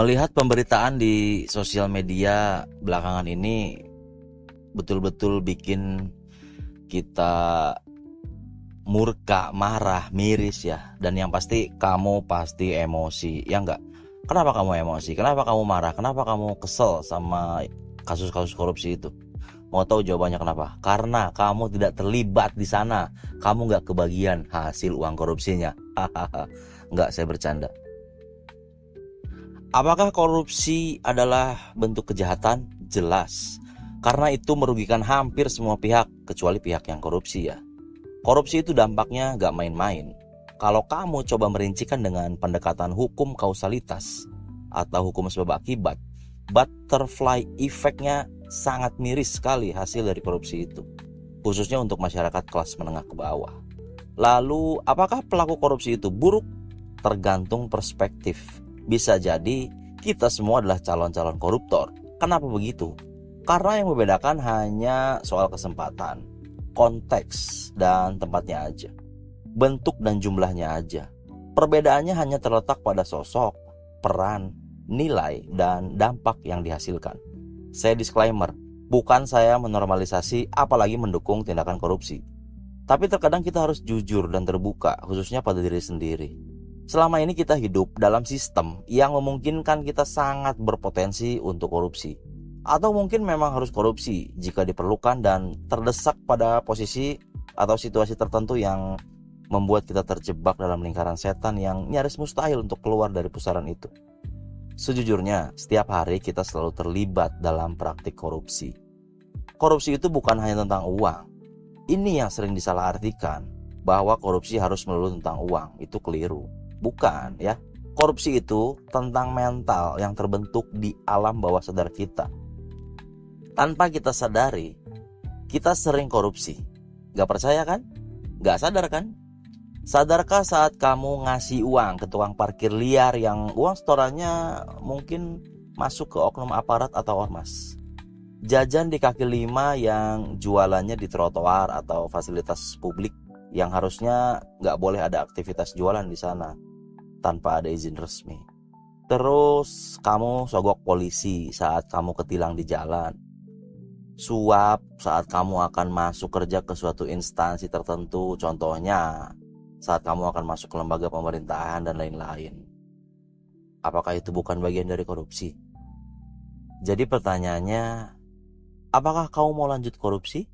Melihat pemberitaan di sosial media belakangan ini betul-betul bikin kita murka, marah, miris ya. Dan yang pasti kamu pasti emosi, ya enggak? Kenapa kamu emosi? Kenapa kamu marah? Kenapa kamu kesel sama kasus-kasus korupsi itu? Mau tahu jawabannya kenapa? Karena kamu tidak terlibat di sana. Kamu nggak kebagian hasil uang korupsinya. Hahaha. Nggak, saya bercanda. Apakah korupsi adalah bentuk kejahatan? Jelas. Karena itu merugikan hampir semua pihak, kecuali pihak yang korupsi ya. Korupsi itu dampaknya gak main-main. Kalau kamu coba merincikan dengan pendekatan hukum kausalitas atau hukum sebab akibat, butterfly effect-nya sangat miris sekali hasil dari korupsi itu. Khususnya untuk masyarakat kelas menengah ke bawah. Lalu, apakah pelaku korupsi itu buruk? Tergantung perspektif. Bisa jadi kita semua adalah calon-calon koruptor. Kenapa begitu? Karena yang membedakan hanya soal kesempatan, konteks, dan tempatnya aja. Bentuk dan jumlahnya aja. Perbedaannya hanya terletak pada sosok, peran, nilai, dan dampak yang dihasilkan. Saya disclaimer, bukan saya menormalisasi apalagi mendukung tindakan korupsi. Tapi terkadang kita harus jujur dan terbuka, khususnya pada diri sendiri. Selama ini kita hidup dalam sistem yang memungkinkan kita sangat berpotensi untuk korupsi. Atau mungkin memang harus korupsi jika diperlukan dan terdesak pada posisi atau situasi tertentu yang membuat kita terjebak dalam lingkaran setan yang nyaris mustahil untuk keluar dari pusaran itu. Sejujurnya, setiap hari kita selalu terlibat dalam praktik korupsi. Korupsi itu bukan hanya tentang uang. Ini yang sering disalahartikan, bahwa korupsi harus melulu tentang uang. Itu keliru. Bukan ya. Korupsi itu tentang mental yang terbentuk di alam bawah sadar kita. Tanpa kita sadari, kita sering korupsi. Gak percaya kan? Gak sadar kan? Sadarkah saat kamu ngasih uang ke tukang parkir liar yang uang setorannya mungkin masuk ke oknum aparat atau ormas? Jajan di kaki lima yang jualannya di trotoar atau fasilitas publik yang harusnya gak boleh ada aktivitas jualan di sana tanpa ada izin resmi. Terus kamu sogok polisi saat kamu ketilang di jalan. Suap saat kamu akan masuk kerja ke suatu instansi tertentu, contohnya saat kamu akan masuk ke lembaga pemerintahan dan lain-lain. Apakah itu bukan bagian dari korupsi? Jadi pertanyaannya, apakah kamu mau lanjut korupsi?